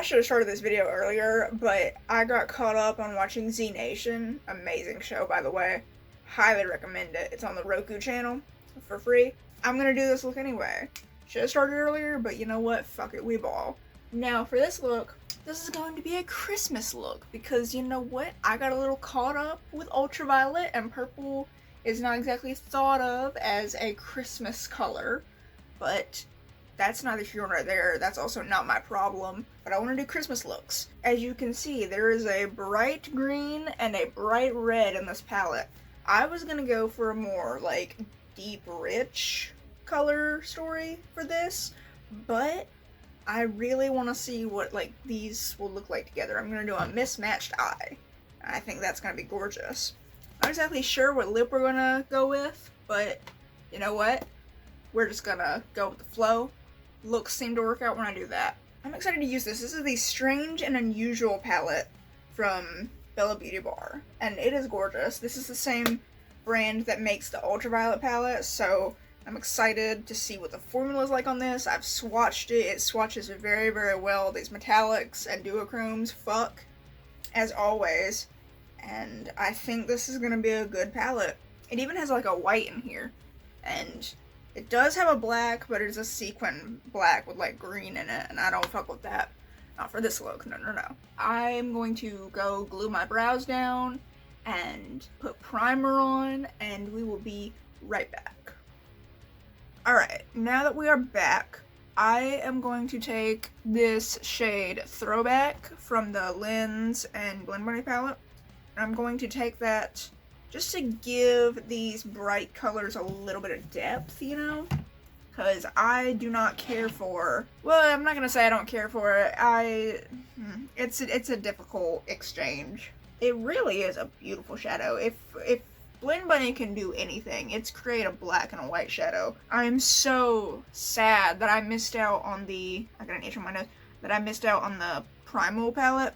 should have started this video earlier, but I got caught up on watching Z Nation. Amazing show, by the way. Highly recommend it. It's on the Roku channel for free. I'm gonna do this look anyway. Should have started earlier, but you know what? Fuck it, we ball. Now for this look, this is going to be a Christmas look because you know what? I got a little caught up with ultraviolet, and purple is not exactly thought of as a Christmas color, but that's neither here nor there. That's also not my problem. But I want to do Christmas looks. As you can see, there is a bright green and a bright red in this palette. I was gonna go for a more like deep rich color story for this, but I really want to see what like these will look like together. I'm gonna do a mismatched eye. I think that's gonna be gorgeous. Not exactly sure what lip we're gonna go with, but you know what? We're just gonna go with the flow. Looks seem to work out when I do that. I'm excited to use this. This is the Strange and Unusual palette from BELLABEAUTEBAR, and it is gorgeous. This is the same brand that makes the ultraviolet palette, so I'm excited to see what the formula is like on this. I've swatched it. It swatches very, very well. These metallics and duochromes, fuck, as always. And I think this is gonna be a good palette. It even has like a white in here, and it does have a black, but it's a sequin black with like green in it, and I don't fuck with that. Not for this look, no, no, no. I'm going to go glue my brows down and put primer on, and we will be right back. Alright, now that we are back, I am going to take this shade Throwback from the Lens and Blend Bunny palette. I'm going to take that just to give these bright colors a little bit of depth, you know? Because I do not care for, well, I'm not going to say I don't care for it. It's a difficult exchange. It really is a beautiful shadow. If Blend Bunny can do anything, it's create a black and a white shadow. I'm so sad that I missed out on the, I got an itch on my nose, that I missed out on the Primal palette.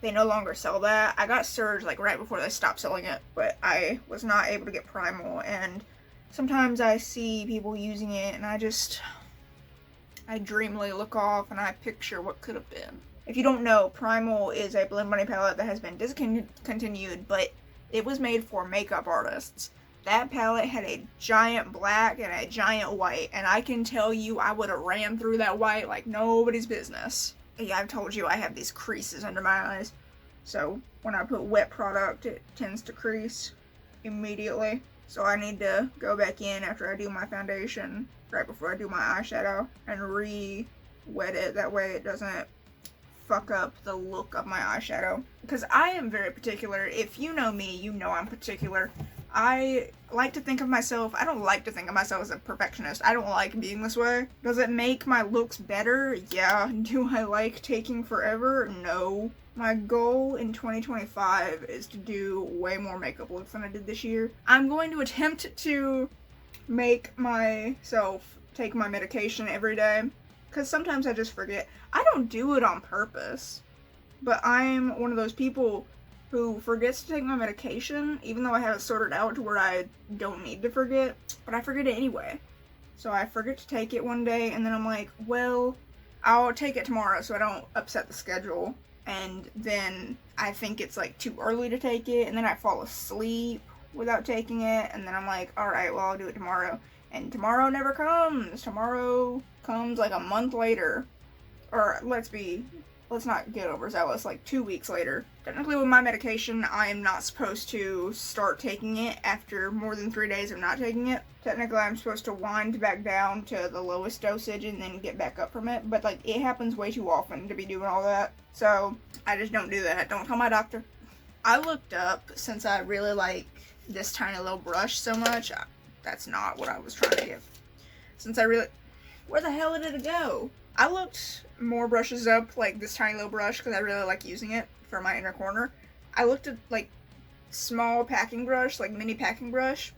They no longer sell that. I got Surge like right before they stopped selling it, but I was not able to get Primal, and sometimes I see people using it and I dreamily look off and I picture what could have been. If you don't know, Primal is a Blend Bunny palette that has been discontinued, but it was made for makeup artists. That palette had a giant black and a giant white, and I can tell you I would have ran through that white like nobody's business. Yeah, I've told you I have these creases under my eyes, so when I put wet product, it tends to crease immediately. So I need to go back in after I do my foundation, right before I do my eyeshadow, and re-wet it. That way it doesn't fuck up the look of my eyeshadow. Because I am very particular. If you know me, you know I'm particular. I like to think of myself, I don't like to think of myself as a perfectionist. I don't like being this way. Does it make my looks better? Yeah. Do I like taking forever? No. My goal in 2025 is to do way more makeup looks than I did this year. I'm going to attempt to make myself take my medication every day, because sometimes I just forget. I don't do it on purpose, but I'm one of those people who forgets to take my medication, even though I have it sorted out to where I don't need to forget, but I forget it anyway. So I forget to take it one day, and then I'm like, well, I'll take it tomorrow so I don't upset the schedule. And then I think it's like too early to take it, and then I fall asleep without taking it, and then I'm like, alright, well, I'll do it tomorrow. And tomorrow never comes. Tomorrow comes like a month later. Or let's not get overzealous, like 2 weeks later. Technically with my medication, I am not supposed to start taking it after more than 3 days of not taking it. Technically I'm supposed to wind back down to the lowest dosage and then get back up from it, but like it happens way too often to be doing all that. So I just don't do that. Don't tell my doctor. I looked up, since I really like this tiny little brush so much, that's not what I was trying to get. Where the hell did it go? I looked more brushes up, like this tiny little brush, because I really like using it for my inner corner. I looked at like small packing brush, like mini packing brush,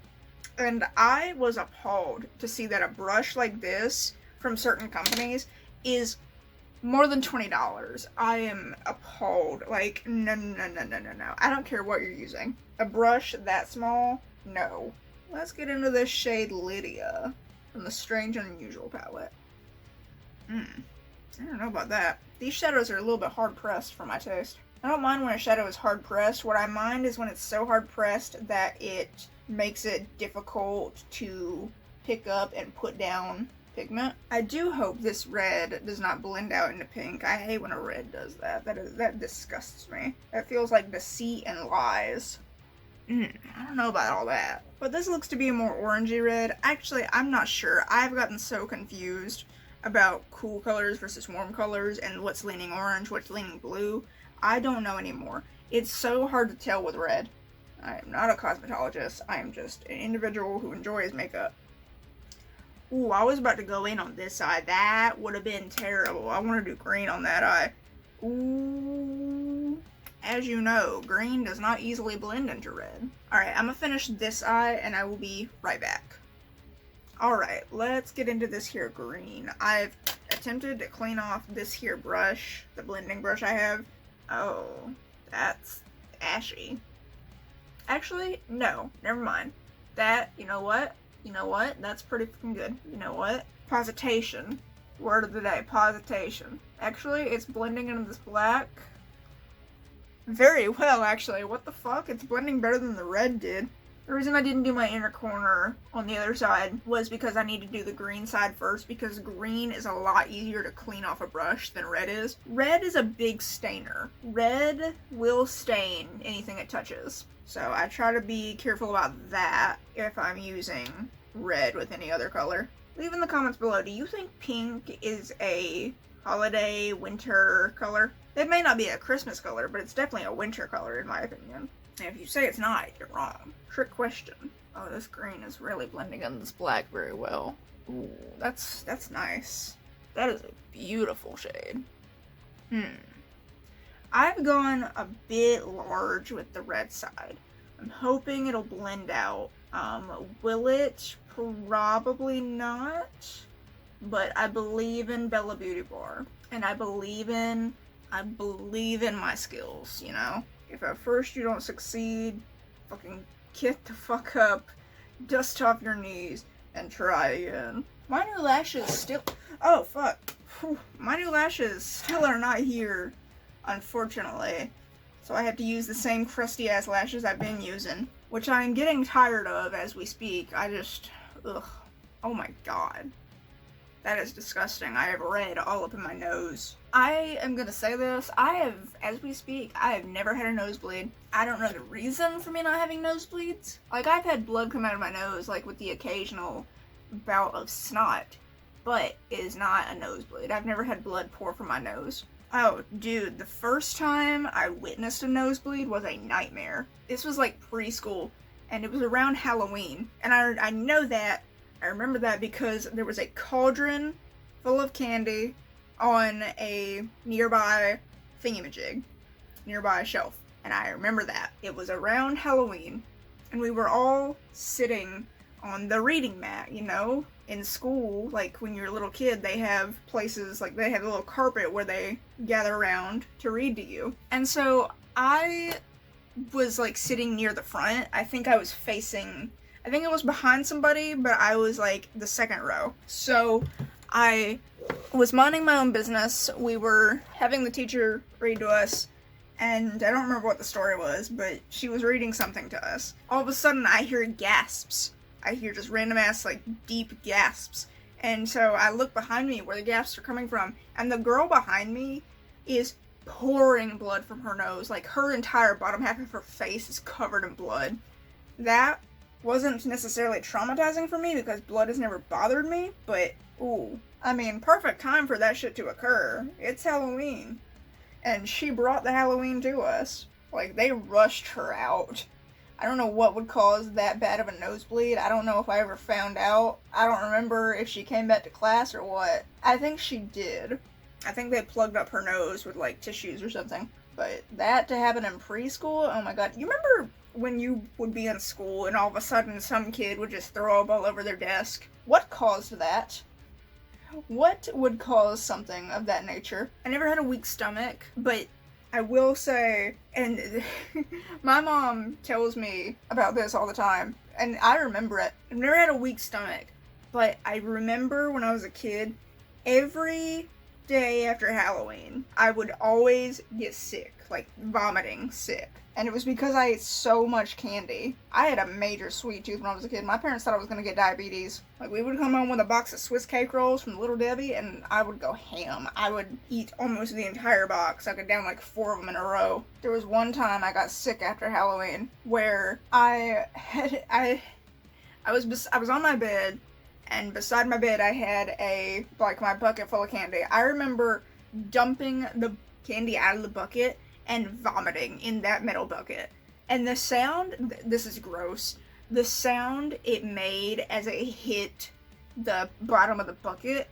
and I was appalled to see that a brush like this from certain companies is more than $20. I am appalled. Like, no. I don't care what you're using. A brush that small? No. Let's get into this shade Lydia from the Strange and Unusual palette. I don't know about that. These shadows are a little bit hard-pressed for my taste. I don't mind when a shadow is hard-pressed. What I mind is when it's so hard-pressed that it makes it difficult to pick up and put down pigment. I do hope this red does not blend out into pink. I hate when a red does that. That disgusts me. That feels like deceit and lies. I don't know about all that. But this looks to be a more orangey red. Actually, I'm not sure. I've gotten so confused about cool colors versus warm colors and what's leaning orange, what's leaning blue. I don't know anymore. It's so hard to tell with red. I am not a cosmetologist. I am just an individual who enjoys makeup. Ooh, I was about to go in on this eye. That would have been terrible. I want to do green on that eye. Ooh. As you know, green does not easily blend into red. Alright, I'm gonna finish this eye and I will be right back. Alright, let's get into this here green. I've attempted to clean off this here brush, the blending brush I have. Oh, that's ashy. Actually, no, never mind. That, you know what? You know what? That's pretty fucking good. You know what? Positation. Word of the day, positation. Actually, it's blending into this black very well, actually. What the fuck? It's blending better than the red did. The reason I didn't do my inner corner on the other side was because I need to do the green side first, because green is a lot easier to clean off a brush than red is. Red is a big stainer. Red will stain anything it touches. So I try to be careful about that if I'm using red with any other color. Leave in the comments below, do you think pink is a holiday winter color? It may not be a Christmas color, but it's definitely a winter color in my opinion. And if you say it's not, you're wrong. Trick question. Oh, this green is really blending in this black very well. Ooh, that's nice. That is a beautiful shade. I've gone a bit large with the red side. I'm hoping it'll blend out. Will it? Probably not. But I believe in Bella Beauty Bar. And I believe in my skills, you know? If at first you don't succeed, fucking get the fuck up, dust off your knees, and try again. My new lashes still... Oh, fuck. Whew. My new lashes still are not here, unfortunately. So I have to use the same crusty-ass lashes I've been using, which I'm getting tired of as we speak. Ugh. Oh my god. That is disgusting. I have red all up in my nose. I am gonna say this. As we speak, I have never had a nosebleed. I don't know the reason for me not having nosebleeds. Like, I've had blood come out of my nose, like, with the occasional bout of snot. But it is not a nosebleed. I've never had blood pour from my nose. Oh, dude, the first time I witnessed a nosebleed was a nightmare. This was, like, preschool, and it was around Halloween. And I know that. I remember that because there was a cauldron full of candy on a nearby thingamajig, nearby shelf. And I remember that. It was around Halloween, and we were all sitting on the reading mat, you know? In school, like, when you're a little kid, they have places, like, they have a little carpet where they gather around to read to you. And so I was, like, sitting near the front. I think I was behind somebody, but I was, like, the second row. So I was minding my own business. We were having the teacher read to us, and I don't remember what the story was, but she was reading something to us. All of a sudden, I hear gasps. I hear just random ass, like, deep gasps. And so I look behind me where the gasps are coming from, and the girl behind me is pouring blood from her nose. Like, her entire bottom half of her face is covered in blood. That wasn't necessarily traumatizing for me because blood has never bothered me, but, ooh. I mean, perfect time for that shit to occur. It's Halloween. And she brought the Halloween to us. Like, they rushed her out. I don't know what would cause that bad of a nosebleed. I don't know if I ever found out. I don't remember if she came back to class or what. I think she did. I think they plugged up her nose with, like, tissues or something. But that to happen in preschool, oh my god. You remember when you would be in school and all of a sudden some kid would just throw up all over their desk? What caused that? What would cause something of that nature? I never had a weak stomach, but I will say, and my mom tells me about this all the time, and I remember it. I've never had a weak stomach, but I remember when I was a kid, every day after Halloween, I would always get sick, like vomiting sick. And it was because I ate so much candy. I had a major sweet tooth when I was a kid. My parents thought I was gonna get diabetes. Like, we would come home with a box of Swiss cake rolls from Little Debbie, and I would go ham. I would eat almost the entire box. I could down like 4 of them in a row. There was one time I got sick after Halloween where I was on my bed, and beside my bed I had my bucket full of candy. I remember dumping the candy out of the bucket and vomiting in that metal bucket. And the sound, this is gross, the sound it made as it hit the bottom of the bucket,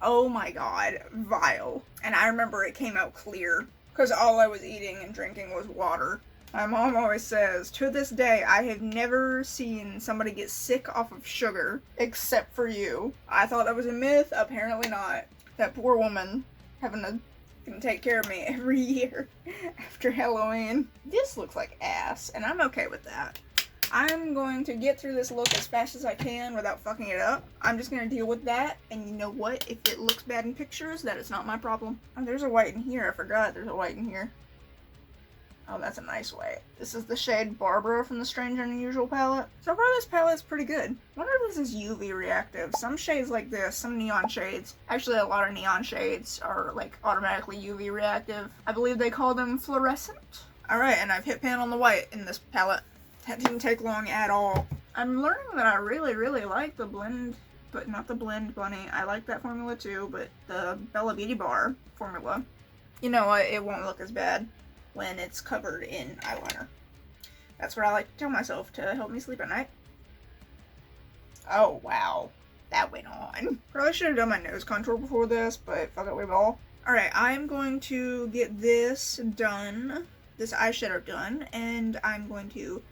oh my god, vile. And I remember it came out clear, because all I was eating and drinking was water. My mom always says, to this day, I have never seen somebody get sick off of sugar, except for you. I thought that was a myth, apparently not. That poor woman having to take care of me every year after Halloween. This looks like ass, and I'm okay with that. I'm going to get through this look as fast as I can without fucking it up. I'm just going to deal with that, and you know what? If it looks bad in pictures, that is not my problem. Oh, there's a white in here. I forgot there's a white in here. Oh, that's a nice white. This is the shade Barbara from the Strange and Unusual palette. So far, this palette's pretty good. I wonder if this is UV reactive. Some shades like this, some neon shades, actually a lot of neon shades are like automatically UV reactive. I believe they call them fluorescent. Alright, and I've hit pan on the white in this palette. That didn't take long at all. I'm learning that I really, really like the blend, but not the blend bunny. I like that formula too, but the Bella Beauty Bar formula. You know what? It won't look as bad when it's covered in eyeliner. That's what I like to tell myself to help me sleep at night. Oh, wow. That went on. Probably should have done my nose contour before this, but fuck it, we ball. Alright, I'm going to get this done, this eyeshadow done, and I'm going to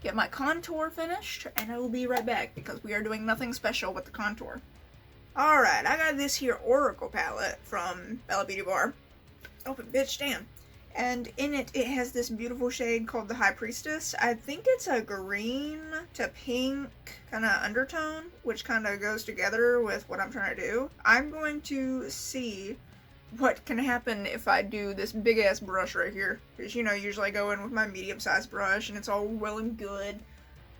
get my contour finished, and I will be right back, because we are doing nothing special with the contour. Alright, I got this here Oracle palette from Bella Beauty Bar. Oh, bitch, damn. And in it, it has this beautiful shade called the High Priestess. I think it's a green to pink kind of undertone, which kind of goes together with what I'm trying to do. I'm going to see what can happen if I do this big ass brush right here. Because, you know, usually I go in with my medium sized brush and it's all well and good.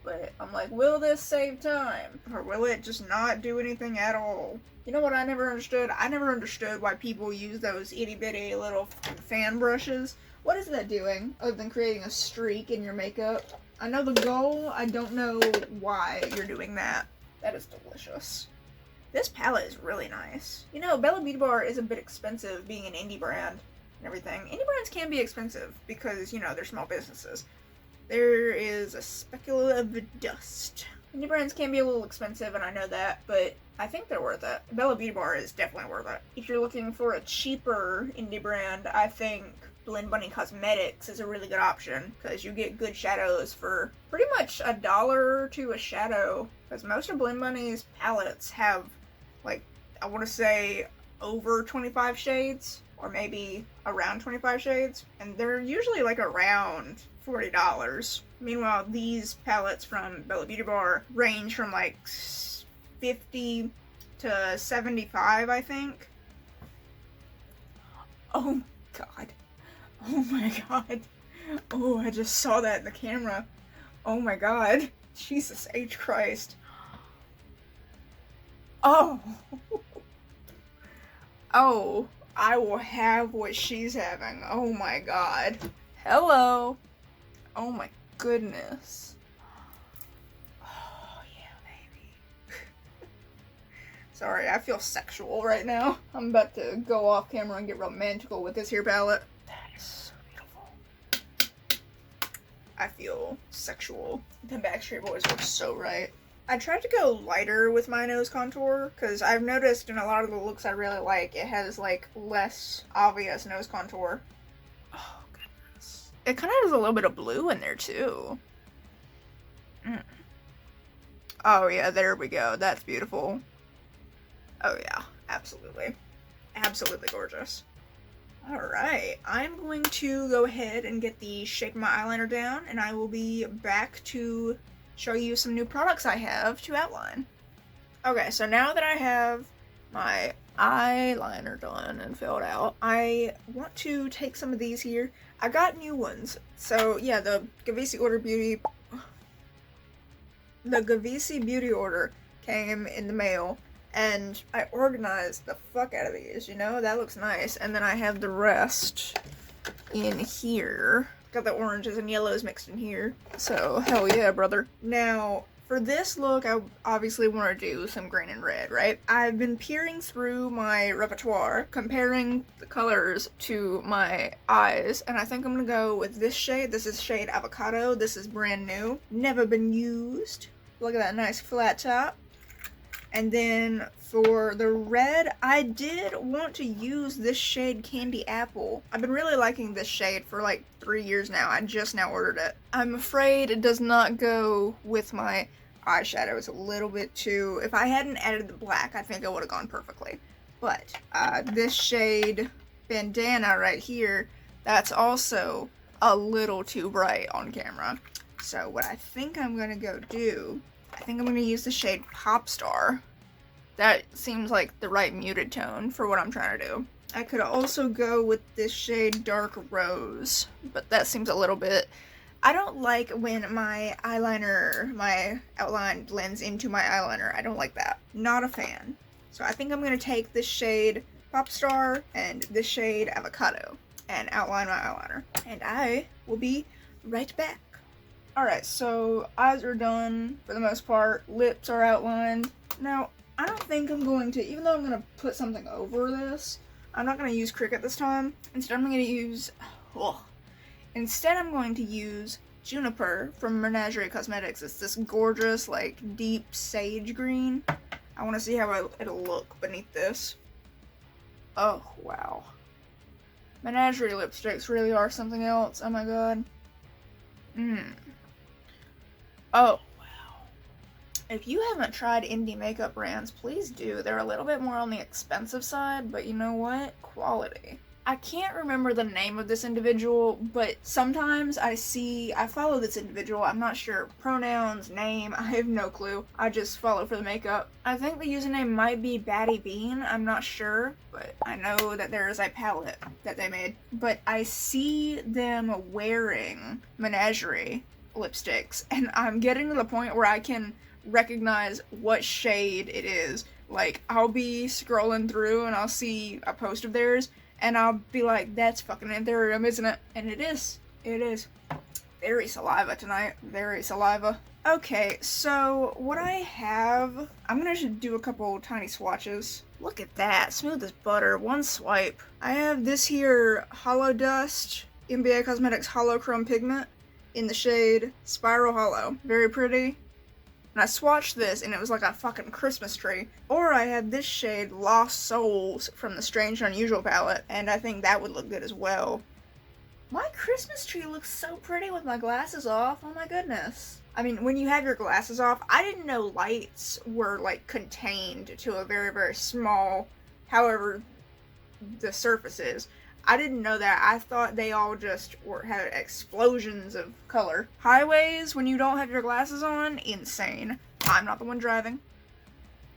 But I'm like, will this save time? Or will it just not do anything at all? You know what I never understood? I never understood why people use those itty bitty little fan brushes. What is that doing other than creating a streak in your makeup? I know the goal, I don't know why you're doing that. That is delicious. This palette is really nice. You know, Bella Beauty Bar is a bit expensive being an indie brand and everything. Indie brands can be expensive because, you know, they're small businesses. There is a speckle of dust. Indie brands can be a little expensive, and I know that, but I think they're worth it. Bella Beauty Bar is definitely worth it. If you're looking for a cheaper indie brand, I think Blend Bunny Cosmetics is a really good option, because you get good shadows for pretty much $1 to a shadow, because most of Blend Bunny's palettes have, like, I want to say over 25 shades, or maybe around 25 shades, and they're usually like around $40. Meanwhile, these palettes from Bella Beauty Bar range from like 50 to 75, I think. Oh god. Oh my god. Oh, I just saw that in the camera. Oh my god. Jesus H. Christ. Oh. Oh, I will have what she's having. Oh my god. Hello. Oh my goodness. Oh yeah, baby. Sorry, I feel sexual right now. I'm about to go off camera and get romantical with this here palette. That is so beautiful. I feel sexual. The Backstreet Boys look so right. I tried to go lighter with my nose contour, because I've noticed in a lot of the looks I really like, it has like less obvious nose contour. Oh goodness. It kind of has a little bit of blue in there too. Oh yeah, there we go. That's beautiful. Oh yeah, absolutely. Absolutely gorgeous. Alright, I'm going to go ahead and get the shape of my eyeliner down, and I will be back to show you some new products I have to outline. Okay, so now that I have my eyeliner done and filled out. I want to take some of these here. I got new ones. So yeah, the Gavisi Beauty order came in the mail, and I organized the fuck out of these, you know? That looks nice. And then I have the rest in here. Got the oranges and yellows mixed in here. So, hell yeah, brother. Now, for this look, I obviously want to do some green and red, right? I've been peering through my repertoire, comparing the colors to my eyes, and I think I'm gonna go with this shade. This is shade Avocado. This is brand new. Never been used. Look at that nice flat top. And then for the red, I did want to use this shade Candy Apple. I've been really liking this shade for like 3 years now. I just now ordered it. I'm afraid it does not go with my eyeshadow. It's a little bit too... If I hadn't added the black, I think it would have gone perfectly. But this shade Bandana right here, that's also a little too bright on camera. So what I think I'm gonna go do... I think I'm going to use the shade Popstar. That seems like the right muted tone for what I'm trying to do. I could also go with this shade Dark Rose, but that seems a little bit... I don't like when my outline blends into my eyeliner. I don't like that. Not a fan. So I think I'm going to take this shade Popstar and this shade Avocado and outline my eyeliner. And I will be right back. Alright, so eyes are done for the most part. Lips are outlined. Now, I don't think I'm going to, even though I'm going to put something over this, I'm not going to use Cricut this time. Instead, I'm going to use, Instead, I'm going to use Juniper from Menagerie Cosmetics. It's this gorgeous, like, deep sage green. I want to see how it'll look beneath this. Oh, wow. Menagerie lipsticks really are something else. Oh my god. Oh, wow. If you haven't tried indie makeup brands, please do. They're a little bit more on the expensive side, but you know what? Quality. I can't remember the name of this individual, but sometimes I follow this individual. I'm not sure. Pronouns, name, I have no clue. I just follow for the makeup. I think the username might be Batty Bean. I'm not sure, but I know that there is a palette that they made. But I see them wearing Menagerie lipsticks, and I'm getting to the point where I can recognize what shade it is. Like, I'll be scrolling through and I'll see a post of theirs, and I'll be like, that's fucking Ethereum, isn't it? And it is. It is. Very saliva tonight. Very saliva. Okay, so what I have... I'm gonna do a couple tiny swatches. Look at that. Smooth as butter. One swipe. I have this here Hollow Dust NBA Cosmetics Hollow Chrome Pigment in the shade Spiral Hollow. Very pretty. And I swatched this and it was like a fucking Christmas tree. Or I had this shade Lost Souls from the Strange Unusual palette, and I think that would look good as well. My Christmas tree looks so pretty with my glasses off. Oh my goodness. I mean, when you have your glasses off, I didn't know lights were like contained to a very, very small, however the surface is. I didn't know that. I thought they all just had explosions of color. Highways, when you don't have your glasses on, insane. I'm not the one driving.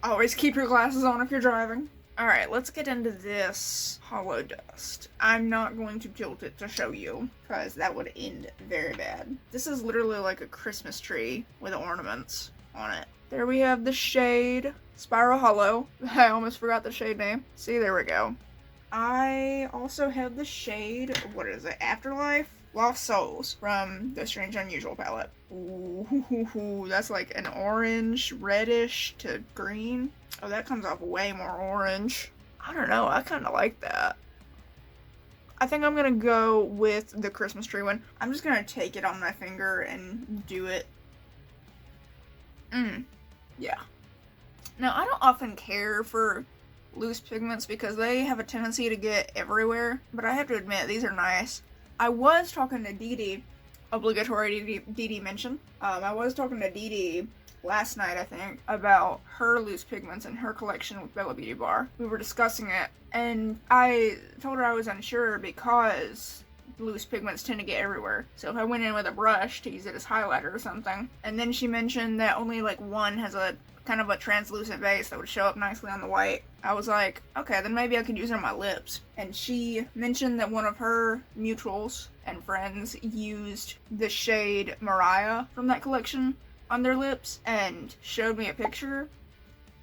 Always keep your glasses on if you're driving. Alright, let's get into this Hollow Dust. I'm not going to tilt it to show you, because that would end very bad. This is literally like a Christmas tree with ornaments on it. There we have the shade Spiral Hollow. I almost forgot the shade name. See, there we go. I also have the shade, what is it, Afterlife? Lost Souls from the Strange Unusual palette. Ooh, that's like an orange, reddish to green. Oh, that comes off way more orange. I don't know, I kind of like that. I think I'm going to go with the Christmas tree one. I'm just going to take it on my finger and do it. Yeah. Now, I don't often care for loose pigments because they have a tendency to get everywhere, but I have to admit, these are nice. I was talking to Dee Dee, obligatory Dee Dee mention. I was talking to Dee Dee last night, I think, about her loose pigments and her collection with BELLABEAUTEBAR. We were discussing it, and I told her I was unsure because loose pigments tend to get everywhere. So if I went in with a brush to use it as highlighter or something. And then she mentioned that only like one has a kind of a translucent base that would show up nicely on the white. I was like, okay, then maybe I could use it on my lips. And she mentioned that one of her mutuals and friends used the shade Mariah from that collection on their lips and showed me a picture.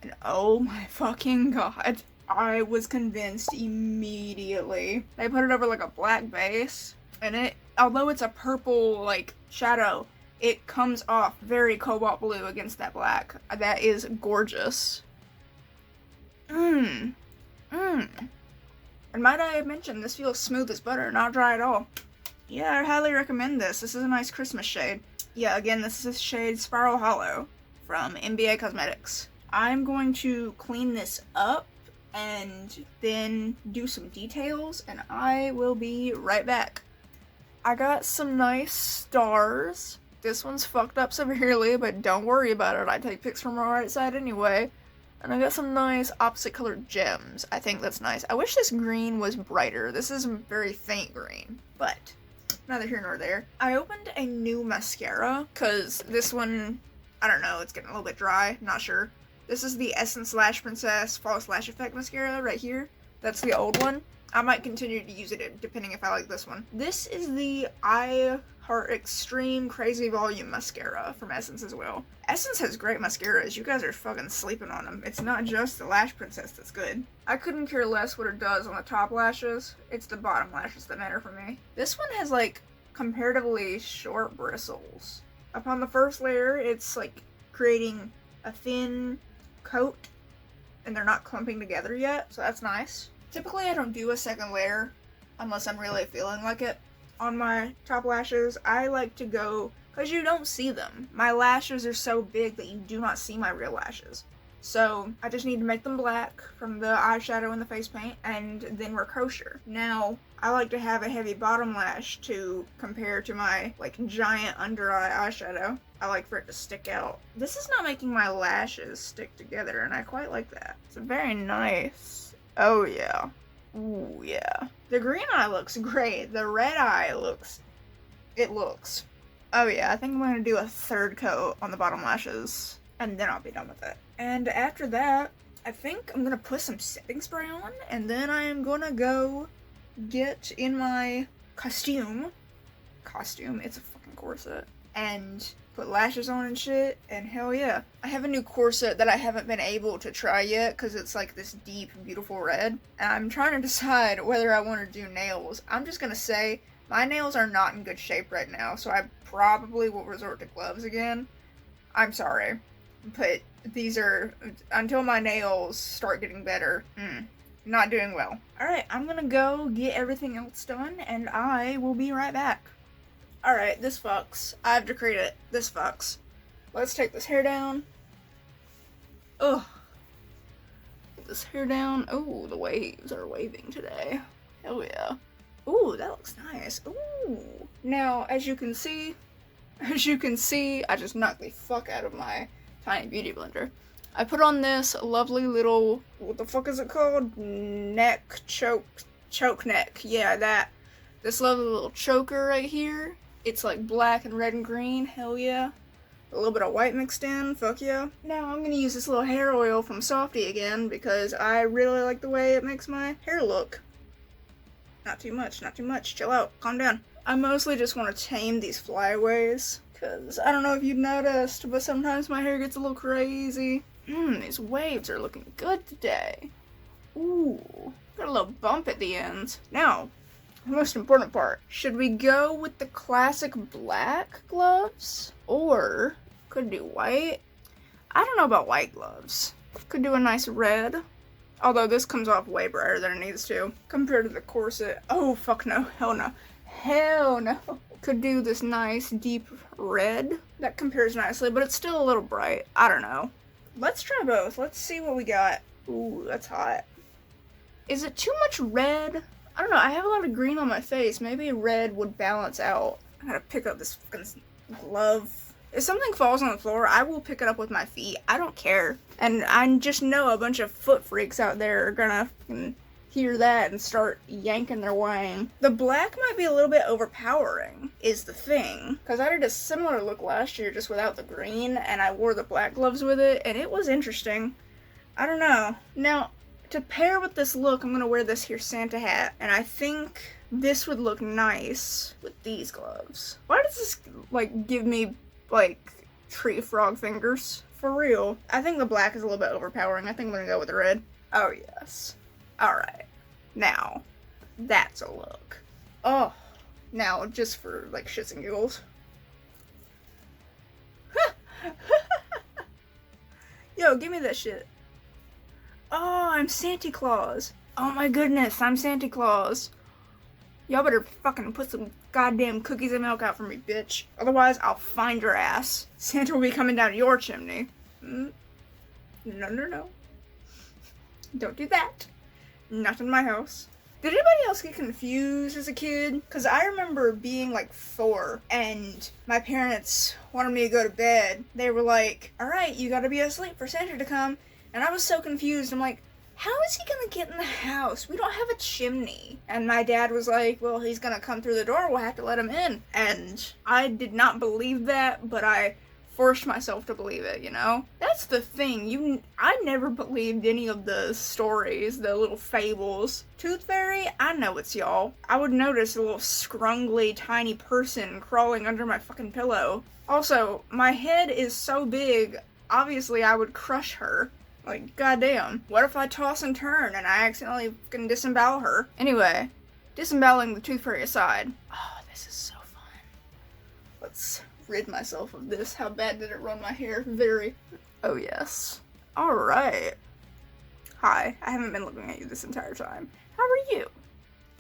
And oh my fucking god, I was convinced immediately. They put it over like a black base, and it, although it's a purple like shadow, it comes off very cobalt blue against that black. That is gorgeous. And might I mention, this feels smooth as butter, not dry at all. Yeah, I highly recommend this. This is a nice Christmas shade. Yeah, again, this is shade Spiral Hollow from NBA Cosmetics. I'm going to clean this up and then do some details, and I will be right back. I got some nice stars. This one's fucked up severely, but don't worry about it. I take pics from my right side anyway. And I got some nice opposite colored gems. I think that's nice. I wish this green was brighter. This is a very faint green, but neither here nor there. I opened a new mascara, because this one, I don't know, it's getting a little bit dry. Not sure. This is the Essence Lash Princess False Lash Effect Mascara right here. That's the old one. I might continue to use it depending if I like this one. This is the I Heart Extreme Crazy Volume Mascara from Essence as well. Essence has great mascaras. You guys are fucking sleeping on them. It's not just the Lash Princess that's good. I couldn't care less what it does on the top lashes. It's the bottom lashes that matter for me. This one has like comparatively short bristles. Upon the first layer, it's like creating a thin coat and they're not clumping together yet, so that's nice. Typically I don't do a second layer unless I'm really feeling like it. On my top lashes, I like to go, because you don't see them. My lashes are so big that you do not see my real lashes. So I just need to make them black from the eyeshadow and the face paint, and then we're kosher. Now, I like to have a heavy bottom lash to compare to my like giant under eye eyeshadow. I like for it to stick out. This is not making my lashes stick together, and I quite like that. It's very nice. Oh yeah. Ooh yeah. The green eye looks great. The red eye looks... Oh yeah, I think I'm gonna do a third coat on the bottom lashes, and then I'll be done with it. And after that, I think I'm gonna put some setting spray on, and then I am gonna go get in my costume, it's a fucking corset, and put lashes on and shit, and hell yeah. I have a new corset that I haven't been able to try yet, because it's like this deep, beautiful red, and I'm trying to decide whether I want to do nails. I'm just gonna say, my nails are not in good shape right now, so I probably will resort to gloves again. I'm sorry, but these are, until my nails start getting better, not doing well. Alright, I'm gonna go get everything else done, and I will be right back. Alright, this fucks. I have to create it. This fucks. Let's take this hair down. Ugh. Get this hair down. Ooh, the waves are waving today. Hell yeah. Ooh, that looks nice. Ooh. Now, as you can see, I just knocked the fuck out of my tiny beauty blender. I put on this lovely little, what the fuck is it called? Choke neck. Yeah, that. This lovely little choker right here. It's like black and red and green. Hell yeah. A little bit of white mixed in. Fuck yeah. Now I'm gonna use this little hair oil from Softy again because I really like the way it makes my hair look. Not too much, not too much. Chill out. Calm down. I mostly just want to tame these flyaways, because I don't know if you've noticed, but sometimes my hair gets a little crazy. These waves are looking good today. Ooh, got a little bump at the ends. Now, the most important part. Should we go with the classic black gloves? Or could do white? I don't know about white gloves. Could do a nice red. Although this comes off way brighter than it needs to. Compared to the corset. Oh, fuck no. Hell no. Hell no. Could do this nice deep red. That compares nicely, but it's still a little bright. I don't know. Let's try both. Let's see what we got. Ooh, that's hot. Is it too much red? I don't know. I have a lot of green on my face. Maybe red would balance out. I gotta pick up this fucking glove. If something falls on the floor, I will pick it up with my feet. I don't care. And I just know a bunch of foot freaks out there are gonna hear that and start yanking their wang. The black might be a little bit overpowering, is the thing. Because I did a similar look last year just without the green, and I wore the black gloves with it, and it was interesting. I don't know. Now, to pair with this look, I'm going to wear this here Santa hat, and I think this would look nice with these gloves. Why does this, like, give me, like, tree frog fingers? For real. I think the black is a little bit overpowering. I think I'm going to go with the red. Oh, yes. Alright. Now, that's a look. Oh. Now, just for, like, shits and giggles. Yo, give me that shit. Oh, I'm Santa Claus. Oh my goodness, I'm Santa Claus. Y'all better fucking put some goddamn cookies and milk out for me, bitch. Otherwise, I'll find your ass. Santa will be coming down your chimney. No, no, no. Don't do that. Not in my house. Did anybody else get confused as a kid? Because I remember being like 4 and my parents wanted me to go to bed. They were like, alright, you gotta be asleep for Santa to come. And I was so confused. I'm like, how is he gonna get in the house? We don't have a chimney. And my dad was like, well, he's gonna come through the door. We'll have to let him in. And I did not believe that, but I forced myself to believe it, you know? That's the thing. I never believed any of the stories, the little fables. Tooth Fairy, I know it's y'all. I would notice a little scrungly, tiny person crawling under my fucking pillow. Also, my head is so big, obviously I would crush her. Like, goddamn. What if I toss and turn and I accidentally fucking disembowel her? Anyway, disemboweling the Tooth Fairy aside. Oh, this is so fun. Let's rid myself of this. How bad did it run my hair? Very. Oh, yes. Alright. Hi, I haven't been looking at you this entire time. How are you?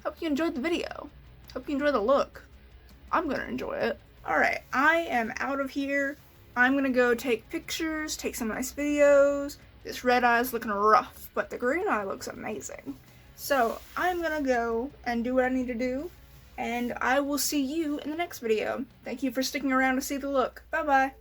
Hope you enjoyed the video. Hope you enjoy the look. I'm gonna enjoy it. Alright, I am out of here. I'm gonna go take pictures, take some nice videos. This red eye's looking rough, but the green eye looks amazing. So, I'm gonna go and do what I need to do, and I will see you in the next video. Thank you for sticking around to see the look. Bye-bye.